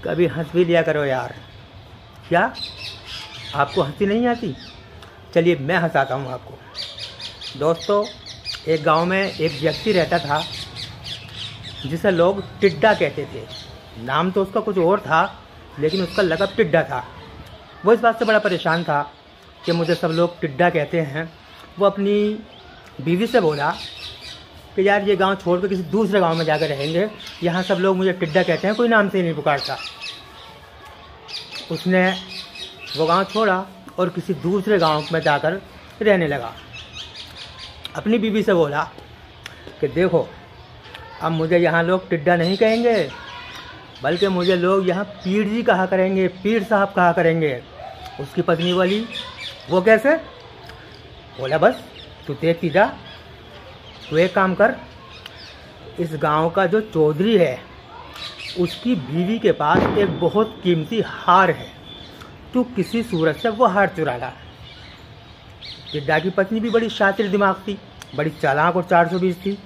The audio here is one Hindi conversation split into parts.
कभी हंस भी लिया करो यार। क्या आपको हंसी नहीं आती? चलिए मैं हंसाता हूँ आपको। दोस्तों, एक गांव में एक व्यक्ति रहता था जिसे लोग टिड्डा कहते थे। नाम तो उसका कुछ और था, लेकिन उसका लक़ब टिड्डा था। वो इस बात से बड़ा परेशान था कि मुझे सब लोग टिड्डा कहते हैं। वो अपनी बीवी से बोला कि यार ये गांव छोड़ कर किसी दूसरे गांव में जाकर रहेंगे, यहाँ सब लोग मुझे टिड्डा कहते हैं, कोई नाम से ही नहीं पुकारता। उसने वो गांव छोड़ा और किसी दूसरे गांव में जाकर रहने लगा। अपनी बीवी से बोला कि देखो, अब मुझे यहाँ लोग टिड्डा नहीं कहेंगे, बल्कि मुझे लोग यहाँ पीर जी कहा करेंगे, पीर साहब कहा करेंगे। उसकी पत्नी बोली, वो कैसे? बोला, बस तू देखती जा। तो एक काम कर, इस गांव का जो चौधरी है उसकी बीवी के पास एक बहुत कीमती हार है, तू किसी सूरत से वो हार चुरा ला। टिड्डा की पत्नी भी बड़ी शातिर दिमाग थी, बड़ी चालाक और 420 थी।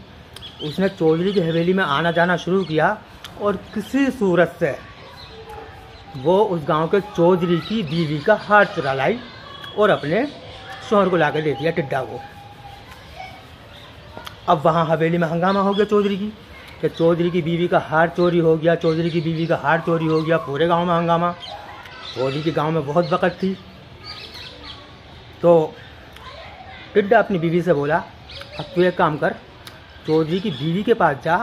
उसने चौधरी की हवेली में आना जाना शुरू किया और किसी सूरत से वो उस गांव के चौधरी की बीवी का हार चुरा लाई और अपने शोहर को लाकर दे दिया टिड्डा को। अब वहाँ हवेली में हंगामा हो गया चौधरी की कि चौधरी की बीवी का हार चोरी हो गया, चौधरी की बीवी का हार चोरी हो गया। पूरे गांव में हंगामा। चौधरी के गांव में बहुत वक़्त थी। तो टिड्डा अपनी बीवी से बोला, अब तू एक काम कर, चौधरी की बीवी के पास जा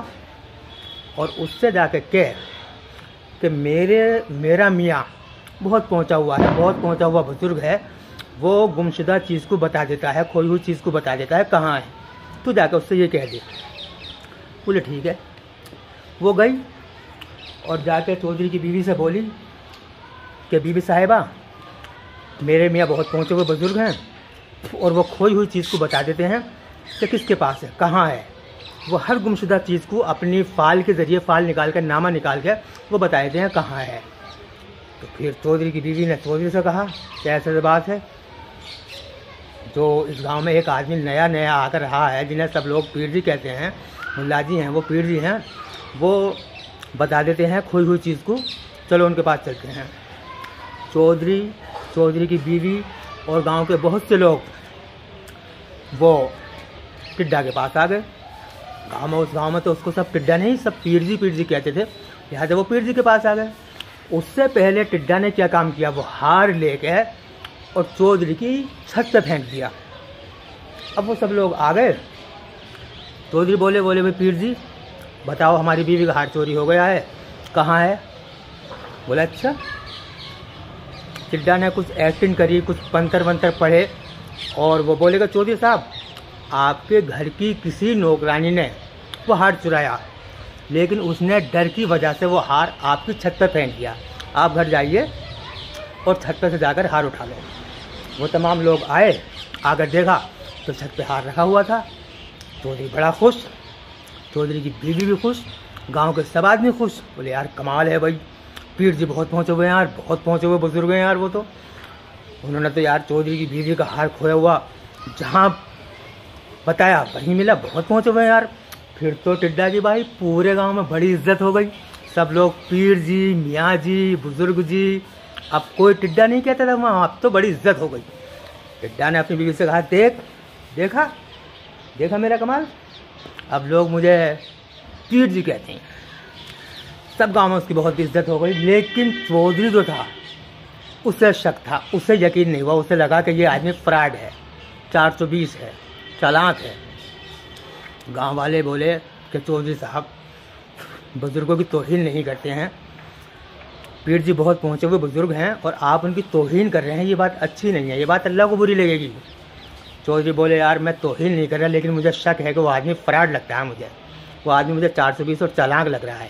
और उससे जाके कह कि मेरा मियाँ बहुत पहुँचा हुआ है, बहुत पहुँचा हुआ बुजुर्ग है, वो गुमशुदा चीज़ को बता देता है, खोई हुई चीज़ को बता देता है कहाँ है। तू जाकर उससे ये कह दे। बोले ठीक है। वो गई और जाकर चौधरी की बीवी से बोली कि बीवी साहिबा, मेरे मियाँ बहुत पहुँचे हुए बुजुर्ग हैं और वो खोई हुई चीज़ को बता देते हैं कि किसके पास है, कहाँ है। वो हर गुमशुदा चीज़ को अपनी फाल के ज़रिए, फाल निकाल कर, नामा निकाल के वो बता देते हैं कहाँ है। तो फिर चौधरी की बीवी ने चौधरी से कहा कि ऐसी बात है, जो इस गांव में एक आदमी नया नया आकर रहा है, जिन्हें सब लोग पीर जी कहते हैं, मुल्ला जी हैं, वो पीर जी हैं, वो बता देते हैं खोई हुई चीज़ को, चलो उनके पास चलते हैं। चौधरी की बीवी और गांव के बहुत से लोग वो टिड्डा के पास आ गए। उस गांव में तो उसको सब टिड्डा नहीं, सब पीर जी कहते थे। लिहाजा वो पीर जी के पास आ गए। उससे पहले टिड्डा ने क्या काम किया, वो हार लेके और चौधरी की छत पे फेंक दिया। अब वो सब लोग आ गए। चौधरी बोले भाई पीर जी बताओ, हमारी बीवी का हार चोरी हो गया है, कहाँ है? बोला अच्छा। टिड्डा ने कुछ एक्टिंग करी, कुछ पंतर वंतर पढ़े और वो बोलेगा, चौधरी साहब, आपके घर की किसी नौकरानी ने वो हार चुराया, लेकिन उसने डर की वजह से वो हार आपकी छत पर फेंक दिया। आप घर जाइए और छत पर से जाकर हार उठा लो। वो तमाम लोग आए, आकर देखा तो छत पे हार रखा हुआ था। चौधरी बड़ा खुश, चौधरी की बीवी भी खुश, गांव के सब आदमी खुश। बोले यार कमाल है भाई, पीर जी बहुत पहुँचे हुए हैं यार, बहुत पहुँचे हुए बुजुर्ग हैं यार। वो तो उन्होंने तो यार चौधरी की बीवी का हार खोया हुआ जहाँ बताया वहीं मिला, बहुत पहुँचे हुए हैं यार। फिर तो टिड्डा जी भाई पूरे गांव में बड़ी इज्जत हो गई। सब लोग पीर जी, मियाँ जी, बुजुर्ग जी, अब कोई टिड्डा नहीं कहता था वहाँ, अब तो बड़ी इज्जत हो गई। टिड्डा ने अपनी बीवी से कहा, देखा मेरा कमाल, अब लोग मुझे पीर जी कहते हैं। सब गाँव में उसकी बहुत इज्जत हो गई। लेकिन चौधरी जो था उसे शक था, उसे यकीन नहीं हुआ। उसे लगा कि ये आदमी फ्रॉड है, 420 है, चालाक है। गांव वाले बोले कि चौधरी साहब बुजुर्गों की तौहीन नहीं करते हैं, पीर जी बहुत पहुँचे हुए बुजुर्ग हैं और आप उनकी तौहीन कर रहे हैं, ये बात अच्छी नहीं है, ये बात अल्लाह को बुरी लगेगी। चौधरी बोले यार मैं तौहीन नहीं कर रहा, लेकिन मुझे शक है कि वो आदमी फ्रॉड लगता है मुझे, वो आदमी मुझे 420 और चालाक लग रहा है।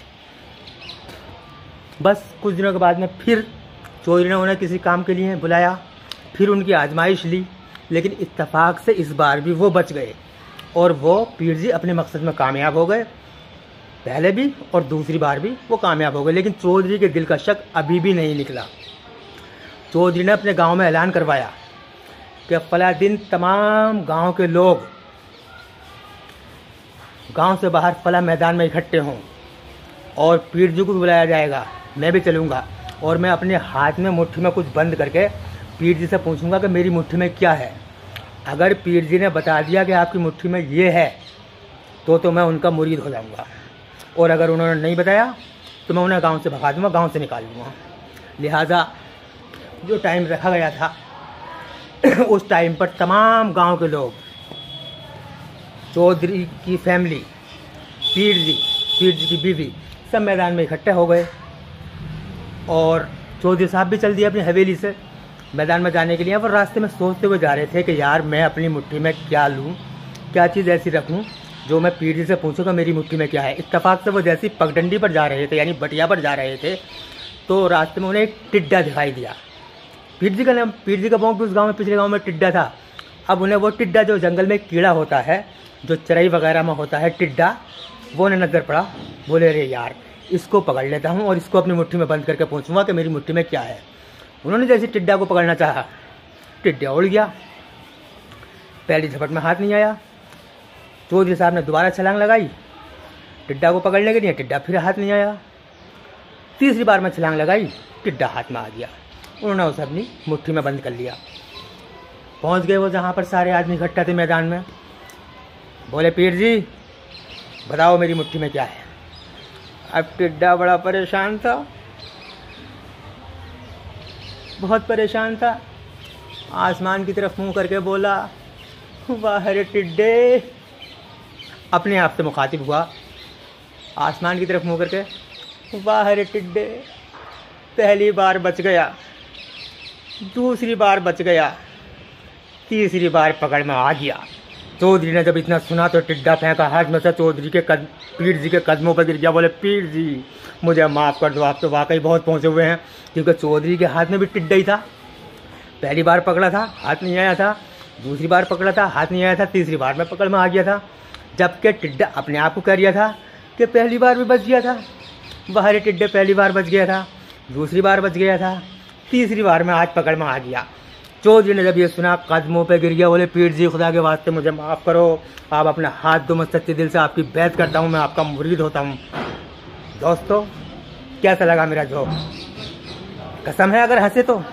बस कुछ दिनों के बाद में फिर चौधरी ने उन्हें किसी काम के लिए बुलाया, फिर उनकी आजमाइश ली, लेकिन इत्तेफाक से इस बार भी वो बच गए और वो पीर जी अपने मकसद में कामयाब हो गए। पहले भी और दूसरी बार भी वो कामयाब हो गए। लेकिन चौधरी के दिल का शक अभी भी नहीं निकला। चौधरी ने अपने गांव में ऐलान करवाया कि फला दिन तमाम गांव के लोग गांव से बाहर फला मैदान में इकट्ठे हों और पीर जी को बुलाया जाएगा मैं भी चलूँगा और मैं अपने हाथ में मुट्ठी में कुछ बंद करके पीर जी से पूछूंगा कि मेरी मुट्ठी में क्या है। अगर पीर जी ने बता दिया कि आपकी मुट्ठी में ये है तो मैं उनका मुरीद हो जाऊंगा, और अगर उन्होंने नहीं बताया तो मैं उन्हें गांव से भगा दूंगा, गांव से निकाल दूंगा। लिहाजा जो टाइम रखा गया था उस टाइम पर तमाम गांव के लोग, चौधरी की फैमिली, पीर जी की बीवी, सब मैदान में इकट्ठे हो गए और चौधरी साहब भी चल दिए अपनी हवेली से मैदान में जाने के लिए। वो रास्ते में सोचते हुए जा रहे थे कि यार मैं अपनी मुट्ठी में क्या लूँ, क्या चीज़ ऐसी रखूँ जो मैं पीर जी से पूछूंगा मेरी मुट्ठी में क्या है। इत्तेफाक से वो जैसी पगडंडी पर जा रहे थे, यानी बटिया पर जा रहे थे, तो रास्ते में उन्हें एक टिड्डा दिखाई दिया। पीर जी का गाँव भी उस गाँव में, पिछले गाँव में टिड्डा था। अब उन्हें वो टिड्डा, जो जंगल में कीड़ा होता है, जो चराई वगैरह में होता है टिड्डा, वो उन्हें नज़र पड़ा। बोले अरे यार इसको पकड़ लेता हूँ और इसको अपनी मुट्ठी में बंद करके पूछूंगा कि मेरी मुट्ठी में क्या है। उन्होंने जैसे टिड्डा को पकड़ना चाहा, टिड्डा उड़ गया, पहली झपट में हाथ नहीं आया। चौधरी साहब ने दोबारा छलांग लगाई टिड्डा को पकड़ने के लिए, टिड्डा फिर हाथ नहीं आया। तीसरी बार में छलांग लगाई, टिड्डा हाथ में आ गया। उन्होंने उसे अपनी मुट्ठी में बंद कर लिया। पहुंच गए वो जहाँ पर सारे आदमी इकट्ठा थे मैदान में। बोले पीर जी बताओ मेरी मुट्ठी में क्या है। अब टिड्डा बड़ा परेशान था, बहुत परेशान था। आसमान की तरफ मुंह करके बोला वाह रे टिड्डे, अपने आप से मुखातिब हुआ आसमान की तरफ मुंह करके, वाह रे टिड्डे, पहली बार बच गया, दूसरी बार बच गया, तीसरी बार पकड़ में आ गया। चौधरी ने जब इतना सुना तो टिड्डा फेंका हाथ में से, चौधरी के पीर जी के कदमों पर गिर गया। बोले पीर जी मुझे माफ़ कर दो, आप तो वाकई बहुत पहुँचे हुए हैं, क्योंकि चौधरी के हाथ में भी टिड्डा ही था। पहली बार पकड़ा था हाथ नहीं आया था, दूसरी बार पकड़ा था हाथ नहीं आया था, तीसरी बार में पकड़ में आ गया था। जबकि टिड्डा अपने आप को कह रिया था कि पहली बार भी बच गया था, बाहर टिड्डे पहली बार बच गया था, दूसरी बार बच गया था, तीसरी बार में आज पकड़ में आ गया। चौधरी ने जब ये सुना कदमों पे गिर गया। बोले पीर जी खुदा के वास्ते मुझे माफ़ करो, आप अपना हाथ दो, मैं सच्चे दिल से आपकी बैत करता हूँ, मैं आपका मुरीद होता हूँ। दोस्तों कैसा लगा मेरा जोक? कसम है अगर हंसे तो